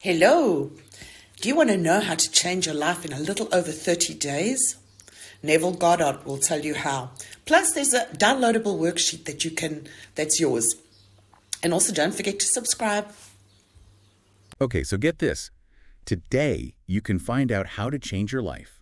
Hello! Do you want to know how to change your life in a little over 30 days? Neville Goddard will tell you how. Plus, there's a downloadable worksheet that's yours. And also, don't forget to subscribe. Okay, so get this. Today, you can find out how to change your life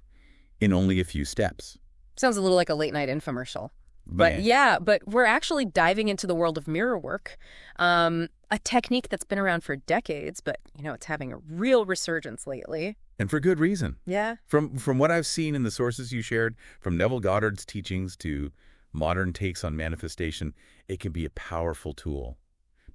in only a few steps. Sounds a little like a late-night infomercial. Man. But we're actually diving into the world of mirror work, a technique that's been around for decades, but, it's having a real resurgence lately. And for good reason. Yeah. From what I've seen in the sources you shared, from Neville Goddard's teachings to modern takes on manifestation, it can be a powerful tool,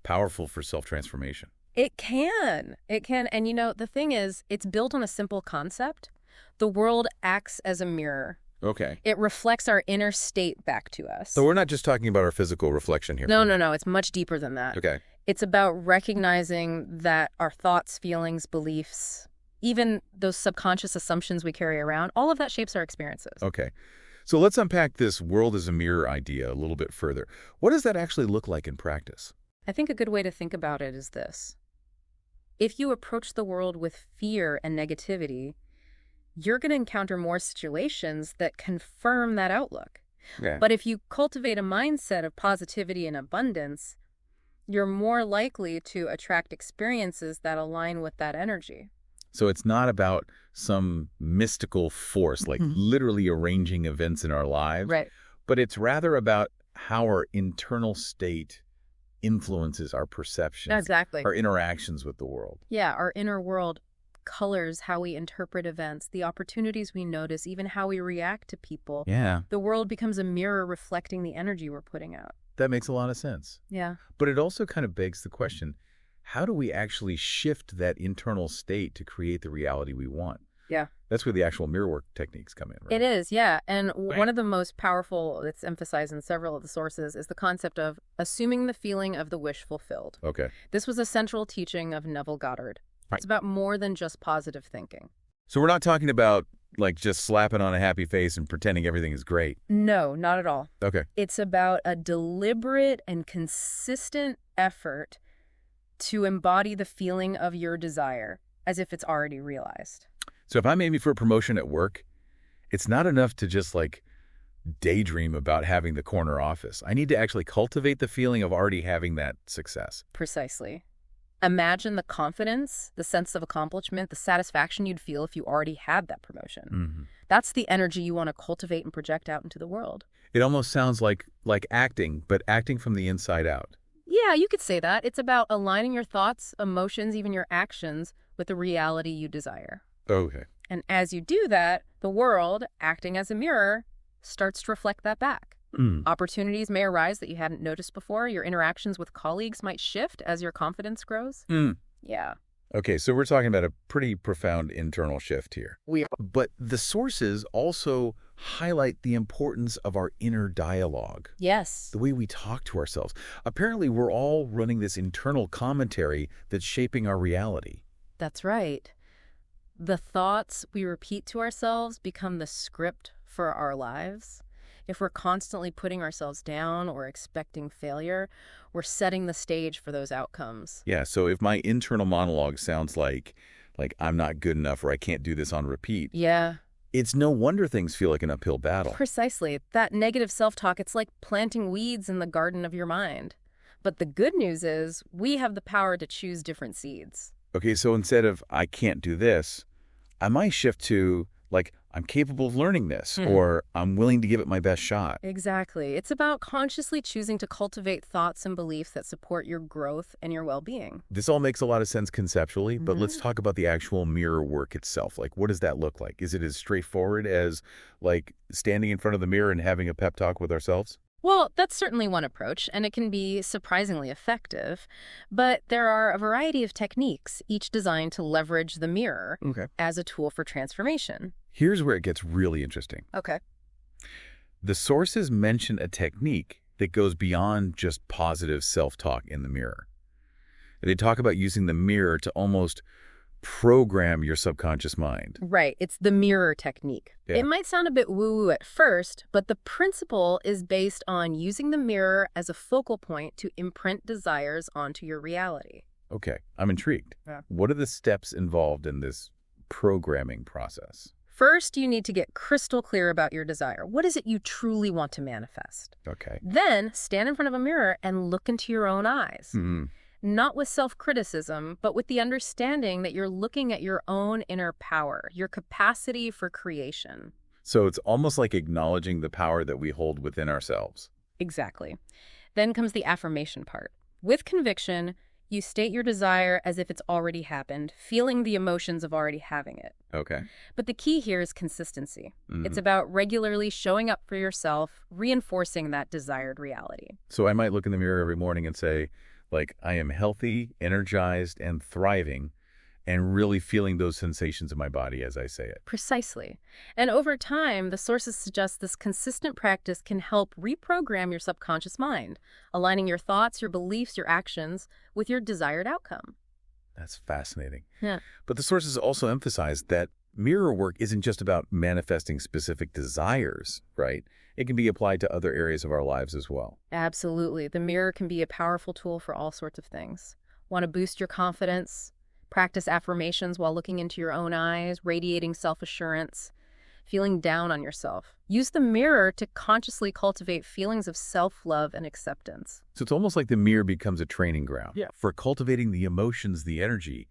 powerful for self-transformation. It can. And, the thing is, it's built on a simple concept. The world acts as a mirror. Okay. It reflects our inner state back to us. So we're not just talking about our physical reflection here. No. It's much deeper than that. Okay. It's about recognizing that our thoughts, feelings, beliefs, even those subconscious assumptions we carry around, all of that shapes our experiences. Okay. So let's unpack this world as a mirror idea a little bit further. What does that actually look like in practice? I think a good way to think about it is this. If you approach the world with fear and negativity, you're going to encounter more situations that confirm that outlook. Yeah. But if you cultivate a mindset of positivity and abundance, you're more likely to attract experiences that align with that energy. So it's not about some mystical force, like literally arranging events in our lives. Right. But it's rather about how our internal state influences our perceptions. Exactly. Our interactions with the world. Yeah, our inner world colors how we interpret events, the opportunities we notice, even how we react to people. Yeah. The world becomes a mirror reflecting the energy we're putting out. That makes a lot of sense. Yeah. But it also kind of begs the question, how do we actually shift that internal state to create the reality we want? Yeah. That's where the actual mirror work techniques come in, right? It is, yeah. And one of the most powerful, that's emphasized in several of the sources, is the concept of assuming the feeling of the wish fulfilled. Okay. This was a central teaching of Neville Goddard. Right. It's about more than just positive thinking. So we're not talking about like just slapping on a happy face and pretending everything is great. No, not at all. Okay. It's about a deliberate and consistent effort to embody the feeling of your desire as if it's already realized. So if I'm aiming for a promotion at work, it's not enough to just like daydream about having the corner office. I need to actually cultivate the feeling of already having that success. Precisely. Imagine the confidence, the sense of accomplishment, the satisfaction you'd feel if you already had that promotion. Mm-hmm. That's the energy you want to cultivate and project out into the world. It almost sounds like acting, but acting from the inside out. Yeah, you could say that. It's about aligning your thoughts, emotions, even your actions with the reality you desire. Okay. And as you do that, the world, acting as a mirror, starts to reflect that back. Opportunities may arise that you hadn't noticed before. Your interactions with colleagues might shift as your confidence grows. Yeah. Okay, so we're talking about a pretty profound internal shift here. But the sources also highlight the importance of our inner dialogue. Yes. The way we talk to ourselves. Apparently, we're all running this internal commentary that's shaping our reality. That's right. The thoughts we repeat to ourselves become the script for our lives. If we're constantly putting ourselves down or expecting failure, we're setting the stage for those outcomes. Yeah, so if my internal monologue sounds like I'm not good enough or I can't do this on repeat, Yeah. it's no wonder things feel like an uphill battle. Precisely. That negative self-talk, it's like planting weeds in the garden of your mind. But the good news is we have the power to choose different seeds. Okay, so instead of I can't do this, I might shift to I'm capable of learning this, or I'm willing to give it my best shot. Exactly. It's about consciously choosing to cultivate thoughts and beliefs that support your growth and your well-being. This all makes a lot of sense conceptually, but let's talk about the actual mirror work itself. What does that look like? Is it as straightforward as standing in front of the mirror and having a pep talk with ourselves? Well, that's certainly one approach, and it can be surprisingly effective. But there are a variety of techniques, each designed to leverage the mirror as a tool for transformation. Here's where it gets really interesting. Okay. The sources mention a technique that goes beyond just positive self-talk in the mirror. They talk about using the mirror to almost program your subconscious mind. Right. It's the mirror technique. Yeah. It might sound a bit woo-woo at first, but the principle is based on using the mirror as a focal point to imprint desires onto your reality. Okay, I'm intrigued. Yeah. What are the steps involved in this programming process? First, you need to get crystal clear about your desire. What is it you truly want to manifest? Okay. Then, stand in front of a mirror and look into your own eyes. Hmm. Not with self-criticism, but with the understanding that you're looking at your own inner power, your capacity for creation. So it's almost like acknowledging the power that we hold within ourselves. Exactly. Then comes the affirmation part. With conviction, you state your desire as if it's already happened, feeling the emotions of already having it. Okay. But the key here is consistency. Mhm. It's about regularly showing up for yourself, reinforcing that desired reality. So I might look in the mirror every morning and say, like, I am healthy, energized, and thriving, and really feeling those sensations in my body as I say it. Precisely. And over time, the sources suggest this consistent practice can help reprogram your subconscious mind, aligning your thoughts, your beliefs, your actions with your desired outcome. That's fascinating. Yeah. But the sources also emphasize that mirror work isn't just about manifesting specific desires, right? It can be applied to other areas of our lives as well. Absolutely. The mirror can be a powerful tool for all sorts of things. Want to boost your confidence? Practice affirmations while looking into your own eyes, radiating self-assurance, feeling down on yourself. Use the mirror to consciously cultivate feelings of self-love and acceptance. So it's almost like the mirror becomes a training ground. Yeah. For cultivating the emotions, the energy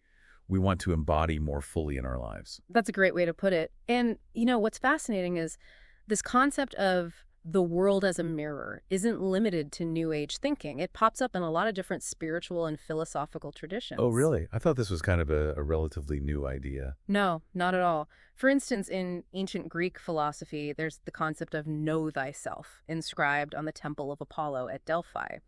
we want to embody more fully in our lives. That's a great way to put it. And, what's fascinating is this concept of the world as a mirror isn't limited to New Age thinking. It pops up in a lot of different spiritual and philosophical traditions. Oh, really? I thought this was kind of a relatively new idea. No, not at all. For instance, in ancient Greek philosophy, there's the concept of know thyself, inscribed on the Temple of Apollo at Delphi.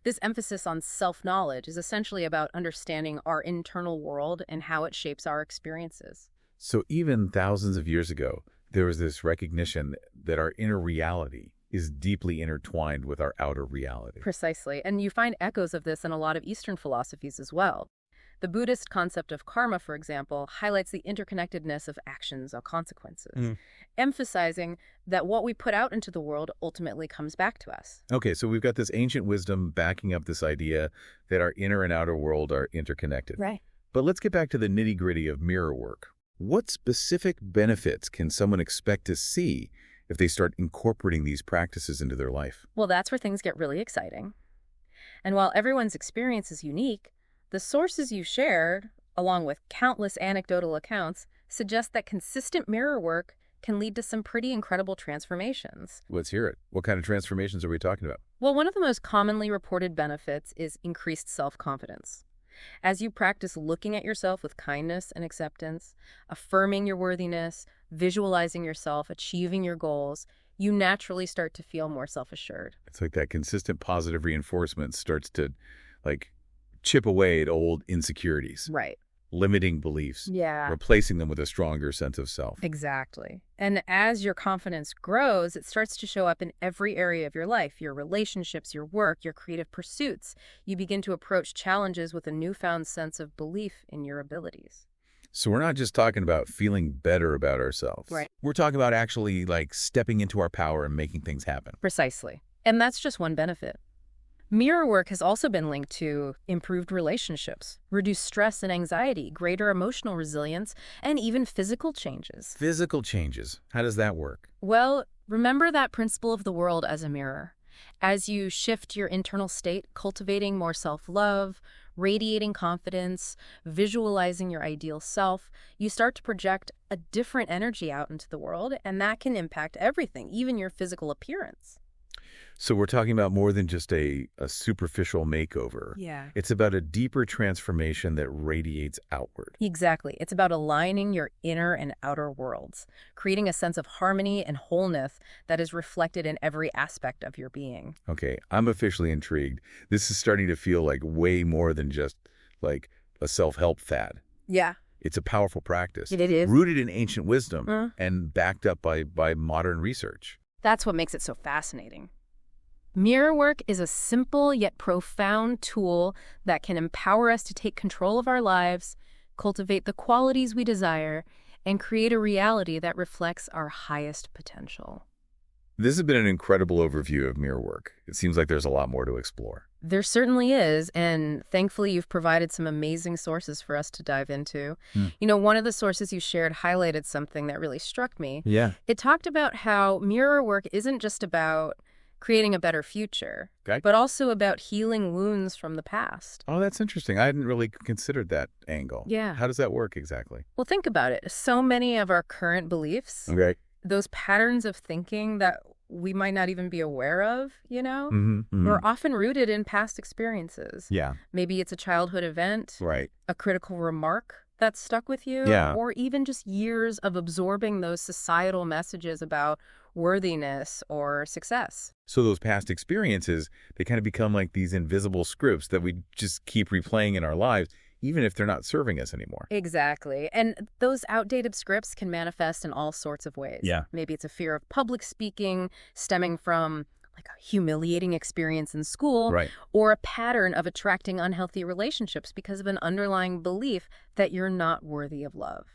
This emphasis on self-knowledge is essentially about understanding our internal world and how it shapes our experiences. So even thousands of years ago, there was this recognition that our inner reality is deeply intertwined with our outer reality. Precisely. And you find echoes of this in a lot of Eastern philosophies as well. The Buddhist concept of karma, for example, highlights the interconnectedness of actions or consequences, emphasizing that what we put out into the world ultimately comes back to us. Okay, so we've got this ancient wisdom backing up this idea that our inner and outer world are interconnected. Right. But let's get back to the nitty-gritty of mirror work. What specific benefits can someone expect to see if they start incorporating these practices into their life? Well, that's where things get really exciting. And while everyone's experience is unique, the sources you shared, along with countless anecdotal accounts, suggest that consistent mirror work can lead to some pretty incredible transformations. Let's hear it. What kind of transformations are we talking about? Well, one of the most commonly reported benefits is increased self-confidence. As you practice looking at yourself with kindness and acceptance, affirming your worthiness, visualizing yourself, achieving your goals, you naturally start to feel more self-assured. It's like that consistent positive reinforcement starts to, chip away at old insecurities. Right. Limiting beliefs. Yeah. Replacing them with a stronger sense of self. Exactly. And as your confidence grows, it starts to show up in every area of your life, your relationships, your work, your creative pursuits. You begin to approach challenges with a newfound sense of belief in your abilities. So we're not just talking about feeling better about ourselves. Right. We're talking about actually stepping into our power and making things happen. Precisely. And that's just one benefit. Mirror work has also been linked to improved relationships, reduced stress and anxiety, greater emotional resilience, and even physical changes. Physical changes. How does that work? Well, remember that principle of the world as a mirror. As you shift your internal state, cultivating more self-love, radiating confidence, visualizing your ideal self, you start to project a different energy out into the world, and that can impact everything, even your physical appearance. So we're talking about more than just a superficial makeover. Yeah. It's about a deeper transformation that radiates outward. Exactly. It's about aligning your inner and outer worlds, creating a sense of harmony and wholeness that is reflected in every aspect of your being. Okay, I'm officially intrigued. This is starting to feel like way more than just a self-help fad. Yeah. It's a powerful practice. It is. Rooted in ancient wisdom and backed up by modern research. That's what makes it so fascinating. Mirror work is a simple yet profound tool that can empower us to take control of our lives, cultivate the qualities we desire, and create a reality that reflects our highest potential. This has been an incredible overview of mirror work. It seems like there's a lot more to explore. There certainly is, and thankfully you've provided some amazing sources for us to dive into. One of the sources you shared highlighted something that really struck me. Yeah. It talked about how mirror work isn't just about creating a better future, Okay. but also about healing wounds from the past. Oh, that's interesting. I hadn't really considered that angle. Yeah. How does that work exactly? Well, think about it. So many of our current beliefs, Okay. those patterns of thinking that we might not even be aware of, Mm-hmm. are often rooted in past experiences. Yeah. Maybe it's a childhood event, Right. a critical remark that stuck with you, Yeah. or even just years of absorbing those societal messages about worthiness or success. So those past experiences, they kind of become like these invisible scripts that we just keep replaying in our lives, even if they're not serving us anymore. Exactly. And those outdated scripts can manifest in all sorts of ways. Yeah. Maybe it's a fear of public speaking stemming from like a humiliating experience in school, Right. or a pattern of attracting unhealthy relationships because of an underlying belief that you're not worthy of love.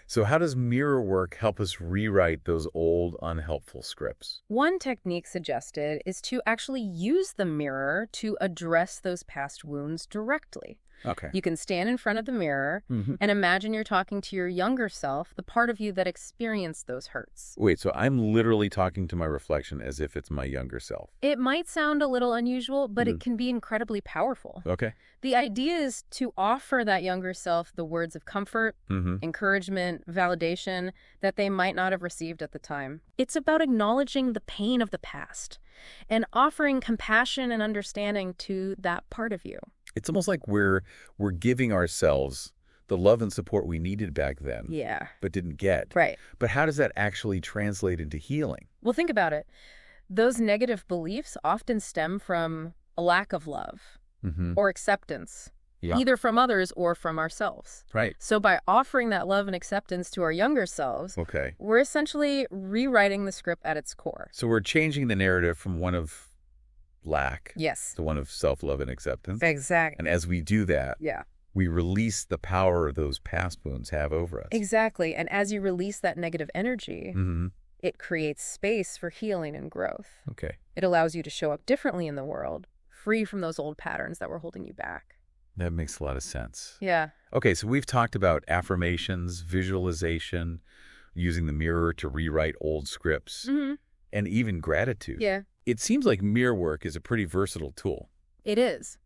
So how does mirror work help us rewrite those old, unhelpful scripts? One technique suggested is to actually use the mirror to address those past wounds directly. Okay. You can stand in front of the mirror and imagine you're talking to your younger self, the part of you that experienced those hurts. Wait, so I'm literally talking to my reflection as if it's my younger self. It might sound a little unusual, but it can be incredibly powerful. Okay. The idea is to offer that younger self the words of comfort, encouragement, validation that they might not have received at the time. It's about acknowledging the pain of the past and offering compassion and understanding to that part of you. It's almost like we're giving ourselves the love and support we needed back then, Yeah. but didn't get. Right. But how does that actually translate into healing? Well, think about it. Those negative beliefs often stem from a lack of love or acceptance, Yeah. either from others or from ourselves. Right. So by offering that love and acceptance to our younger selves, Okay. we're essentially rewriting the script at its core. So we're changing the narrative from one of lack Yes. to one of self-love and acceptance. Exactly. And as we do that, Yeah. we release the power those past wounds have over us. Exactly. And as you release that negative energy, Mm-hmm. it creates space for healing and growth. Okay. It allows you to show up differently in the world, free from those old patterns that were holding you back. That makes a lot of sense. Yeah. Okay, so we've talked about affirmations, visualization, using the mirror to rewrite old scripts, and even gratitude. Yeah. It seems like mirror work is a pretty versatile tool. It is.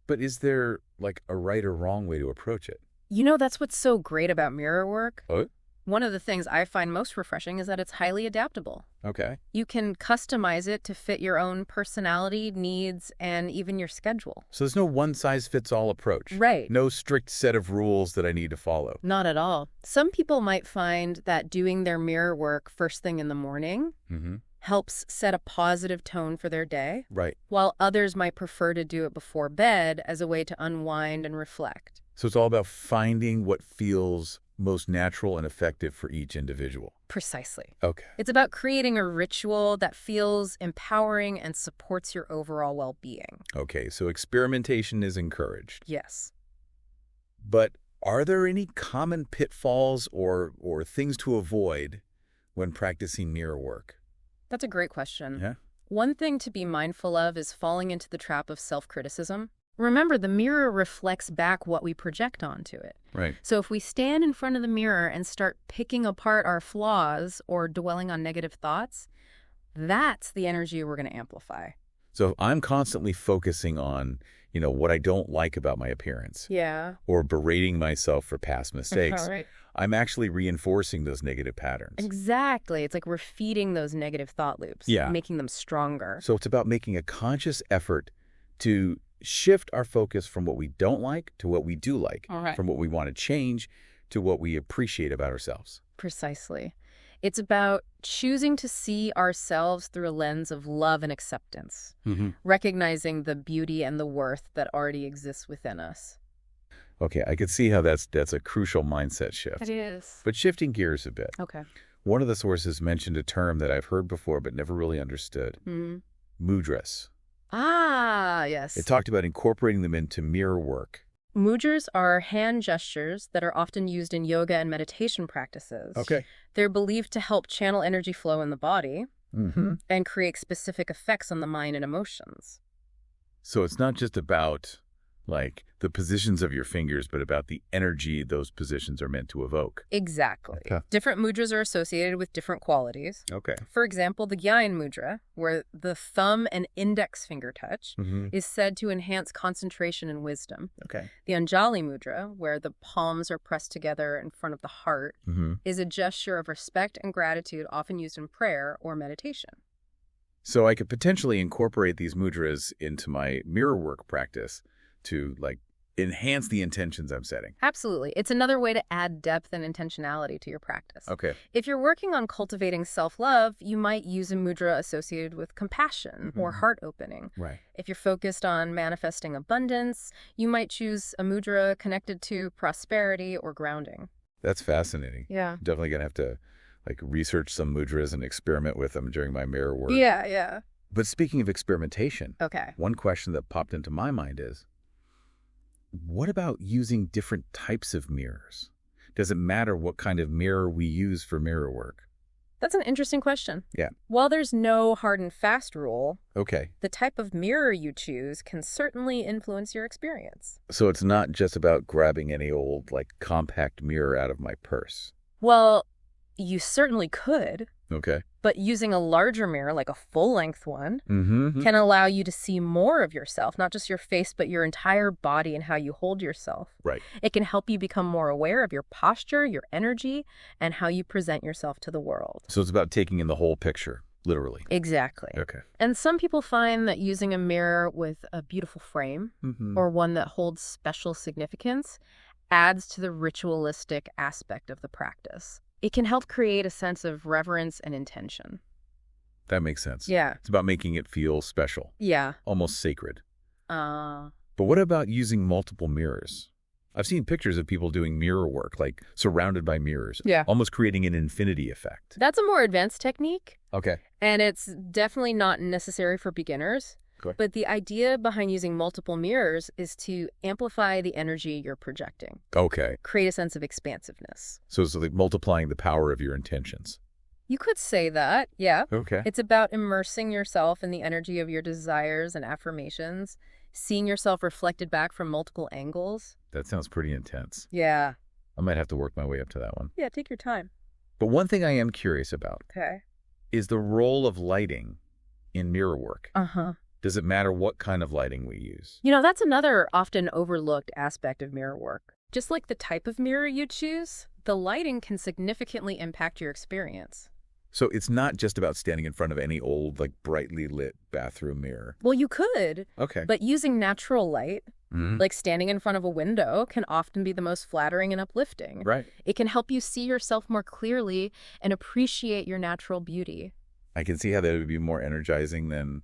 But is there like a right or wrong way to approach it? That's what's so great about mirror work. Oh, One of the things I find most refreshing is that it's highly adaptable. okay. You can customize it to fit your own personality, needs, and even your schedule. So there's no one-size-fits-all approach. Right. No strict set of rules that I need to follow. Not at all. Some people might find that doing their mirror work first thing in the morning Mm-hmm. helps set a positive tone for their day, Right. while others might prefer to do it before bed as a way to unwind and reflect. So it's all about finding what feels most natural and effective for each individual. Precisely. Okay. It's about creating a ritual that feels empowering and supports your overall well-being. Okay, so experimentation is encouraged. Yes. But are there any common pitfalls or things to avoid when practicing mirror work? That's a great question. Yeah. One thing to be mindful of is falling into the trap of self-criticism. Remember, the mirror reflects back what we project onto it. Right. So if we stand in front of the mirror and start picking apart our flaws or dwelling on negative thoughts, that's the energy we're going to amplify. So if I'm constantly focusing on, what I don't like about my appearance Yeah. or berating myself for past mistakes, Right. I'm actually reinforcing those negative patterns. Exactly. It's like we're feeding those negative thought loops, Yeah. making them stronger. So it's about making a conscious effort to shift our focus from what we don't like to what we do like, All right. from what we want to change to what we appreciate about ourselves. Precisely. It's about choosing to see ourselves through a lens of love and acceptance, recognizing the beauty and the worth that already exists within us. Okay, I could see how that's a crucial mindset shift. It is. But shifting gears a bit, Okay. one of the sources mentioned a term that I've heard before but never really understood, mudras. Ah, yes. It talked about incorporating them into mirror work. Mudras are hand gestures that are often used in yoga and meditation practices. Okay. They're believed to help channel energy flow in the body Mm-hmm. and create specific effects on the mind and emotions. So it's not just about, like, the positions of your fingers, but about the energy those positions are meant to evoke. Exactly. Okay. Different mudras are associated with different qualities. Okay. For example, the Gyan mudra, where the thumb and index finger touch, is said to enhance concentration and wisdom. Okay. The Anjali mudra, where the palms are pressed together in front of the heart, is a gesture of respect and gratitude often used in prayer or meditation. So I could potentially incorporate these mudras into my mirror work practice to, like, enhance the intentions I'm setting. Absolutely. It's another way to add depth and intentionality to your practice. Okay. If you're working on cultivating self-love, you might use a mudra associated with compassion or heart opening. Right. If you're focused on manifesting abundance, you might choose a mudra connected to prosperity or grounding. That's fascinating. Yeah. Definitely going to have to, like, research some mudras and experiment with them during my mirror work. Yeah. But speaking of experimentation, Okay. one question that popped into my mind is, what about using different types of mirrors? Does it matter what kind of mirror we use for mirror work? That's an interesting question. Yeah. While there's no hard and fast rule, Okay. the type of mirror you choose can certainly influence your experience. So it's not just about grabbing any old, like, compact mirror out of my purse. Well, you certainly could, Okay. but using a larger mirror, like a full-length one, Mm-hmm. can allow you to see more of yourself, not just your face, but your entire body and how you hold yourself. Right. It can help you become more aware of your posture, your energy, and how you present yourself to the world. So it's about taking in the whole picture, literally. Exactly. Okay. And some people find that using a mirror with a beautiful frame or one that holds special significance adds to the ritualistic aspect of the practice. It can help create a sense of reverence and intention. That makes sense. Yeah. It's about making it feel special, Yeah. almost sacred. Uh, But what about using multiple mirrors? I've seen pictures of people doing mirror work, like surrounded by mirrors, Yeah. almost creating an infinity effect. That's a more advanced technique, Okay. and it's definitely not necessary for beginners. Okay. But the idea behind using multiple mirrors is to amplify the energy you're projecting, Okay. create a sense of expansiveness. So it's like multiplying the power of your intentions. You could say that, yeah. Okay. It's about immersing yourself in the energy of your desires and affirmations, seeing yourself reflected back from multiple angles. That sounds pretty intense. Yeah. I might have to work my way up to that one. Yeah, take your time. But one thing I am curious about Okay. is the role of lighting in mirror work. Uh-huh. Does it matter what kind of lighting we use? You know, that's another often overlooked aspect of mirror work. Just like the type of mirror you choose, the lighting can significantly impact your experience. So it's not just about standing in front of any old, like, brightly lit bathroom mirror. Well, you could, Okay. but using natural light, Mhm. like standing in front of a window, can often be the most flattering and uplifting. Right. It can help you see yourself more clearly and appreciate your natural beauty. I can see how that would be more energizing than,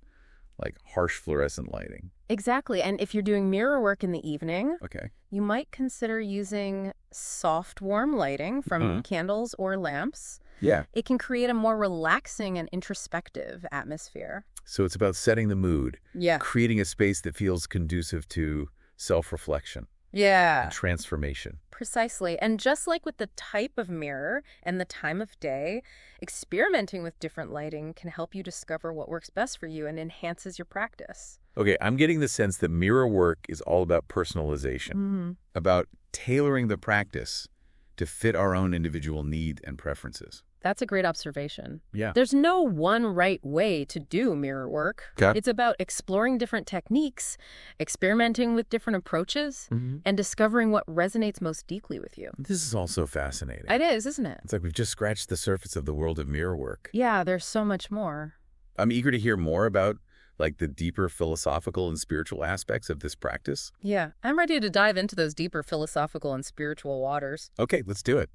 like, harsh fluorescent lighting. Exactly. And if you're doing mirror work in the evening, Okay. you might consider using soft, warm lighting from candles or lamps. Yeah. It can create a more relaxing and introspective atmosphere. So it's about setting the mood, Yeah. creating a space that feels conducive to self-reflection Yeah. and transformation. Precisely. And just like with the type of mirror and the time of day, experimenting with different lighting can help you discover what works best for you and enhances your practice. Okay, I'm getting the sense that mirror work is all about personalization, about tailoring the practice to fit our own individual need and preferences. That's a great observation. Yeah. There's no one right way to do mirror work. Okay. It's about exploring different techniques, experimenting with different approaches, and discovering what resonates most deeply with you. This is also fascinating. It is, isn't it? It's like we've just scratched the surface of the world of mirror work. Yeah, there's so much more. I'm eager to hear more about, like, the deeper philosophical and spiritual aspects of this practice. Yeah, I'm ready to dive into those deeper philosophical and spiritual waters. Okay, let's do it.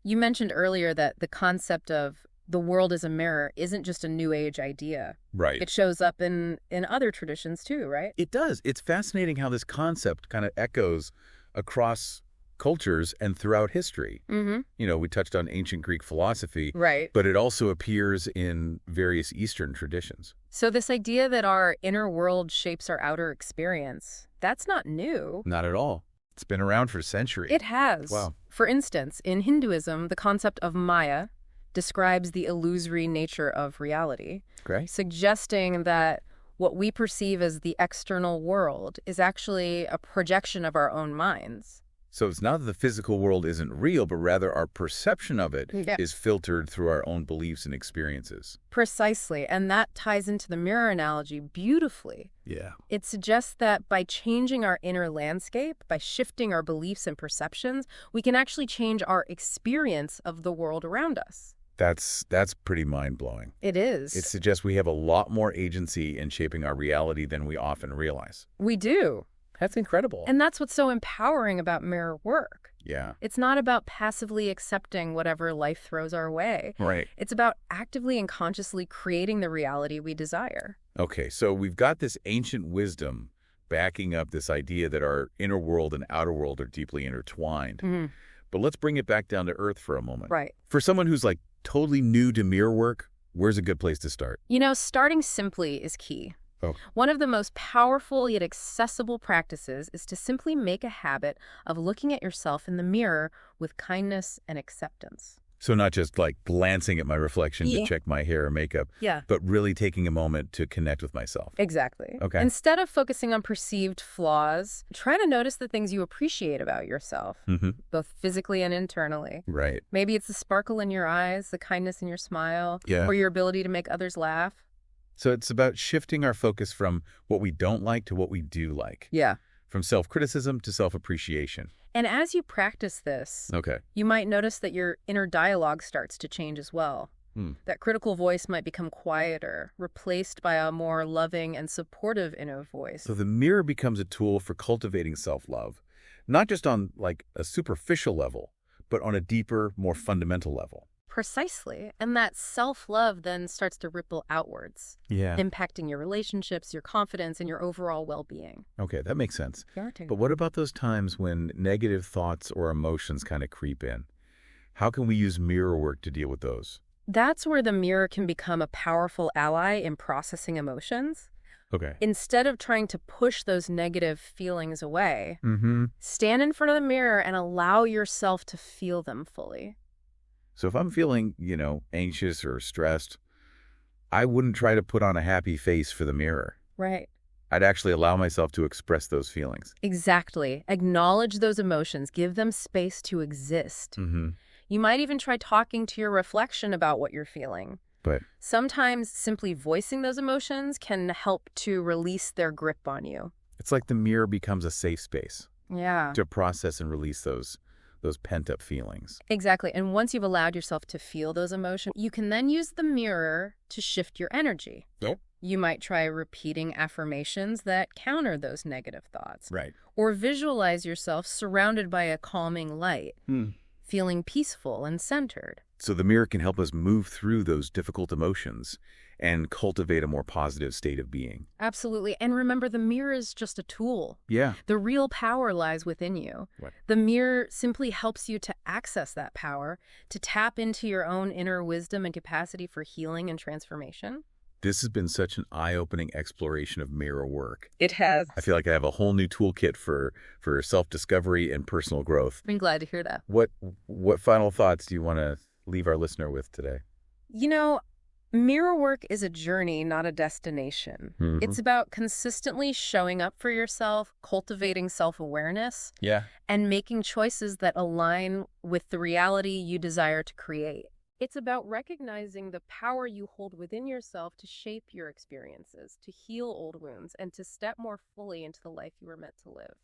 You mentioned earlier that the concept of the world as a mirror isn't just a New Age idea. Right. It shows up in other traditions too, right? It does. It's fascinating how this concept kind of echoes across cultures and throughout history. Mm-hmm. You know, we touched on ancient Greek philosophy, Right. but it also appears in various Eastern traditions. So this idea that our inner world shapes our outer experience, that's not new. Not at all. It's been around for centuries. It has. Wow. For instance, in Hinduism, the concept of Maya describes the illusory nature of reality, Great. suggesting that What we perceive as the external world is actually a projection of our own minds. So it's not that the physical world isn't real, but rather our perception of it Yeah. is filtered through our own beliefs and experiences. Precisely, and that ties into the mirror analogy beautifully. Yeah. It suggests that by changing our inner landscape, by shifting our beliefs and perceptions, we can actually change our experience of the world around us. That's pretty mind-blowing. It is. It suggests we have a lot more agency in shaping our reality than we often realize. We do. That's incredible. And that's what's so empowering about mirror work. Yeah. It's not about passively accepting whatever life throws our way. Right. It's about actively and consciously creating the reality we desire. Okay, so we've got this ancient wisdom backing up this idea that our inner world and outer world are deeply intertwined. But let's bring it back down to earth for a moment. Right. For someone who's like totally new to mirror work, where's a good place to start? You know, starting simply is key. Oh. One of the most powerful yet accessible practices is to simply make a habit of looking at yourself in the mirror with kindness and acceptance. So not just like glancing at my reflection Yeah. to check my hair or makeup, Yeah. but really taking a moment to connect with myself. Exactly. Okay. Instead of focusing on perceived flaws, try to notice the things you appreciate about yourself, both physically and internally. Right. Maybe it's the sparkle in your eyes, the kindness in your smile, Yeah. or your ability to make others laugh. So it's about shifting our focus from what we don't like to what we do like. Yeah. From self-criticism to self-appreciation. And as you practice this, Okay. you might notice that your inner dialogue starts to change as well. That critical voice might become quieter, replaced by a more loving and supportive inner voice. So the mirror becomes a tool for cultivating self-love, not just on like a superficial level, but on a deeper, more fundamental level. Precisely. And that self-love then starts to ripple outwards, Yeah. impacting your relationships, your confidence, and your overall well-being. Okay, that makes sense. Your turn. But what about those times when negative thoughts or emotions kind of creep in? How can we use mirror work to deal with those? That's where the mirror can become a powerful ally in processing emotions. Okay. Instead of trying to push those negative feelings away, Mm-hmm. stand in front of the mirror and allow yourself to feel them fully. So if I'm feeling, anxious or stressed, I wouldn't try to put on a happy face for the mirror. Right. I'd actually allow myself to express those feelings. Exactly. Acknowledge those emotions. Give them space to exist. Mm-hmm. You might even try talking to your reflection about what you're feeling. But Sometimes simply voicing those emotions can help to release their grip on you. it's like the mirror becomes a safe space Yeah. to process and release those pent-up feelings. Exactly. And once you've allowed yourself to feel those emotions, you can then use the mirror to shift your energy. Yep. You might try repeating affirmations that counter those negative thoughts. Right. Or visualize yourself surrounded by a calming light, feeling peaceful and centered. So the mirror can help us move through those difficult emotions and cultivate a more positive state of being. Absolutely. And remember, the mirror is just a tool. Yeah. The real power lies within you. Right. The mirror simply helps you to access that power, to tap into your own inner wisdom and capacity for healing and transformation. This has been such an eye-opening exploration of mirror work. It has. I feel like I have a whole new toolkit for self-discovery and personal growth. I'm glad to hear that. What final thoughts do you want to leave our listener with today? You know, mirror work is a journey, not a destination. Mhm. It's about consistently showing up for yourself, cultivating self-awareness, Yeah. and making choices that align with the reality you desire to create. It's about recognizing the power you hold within yourself to shape your experiences, to heal old wounds, and to step more fully into the life you were meant to live.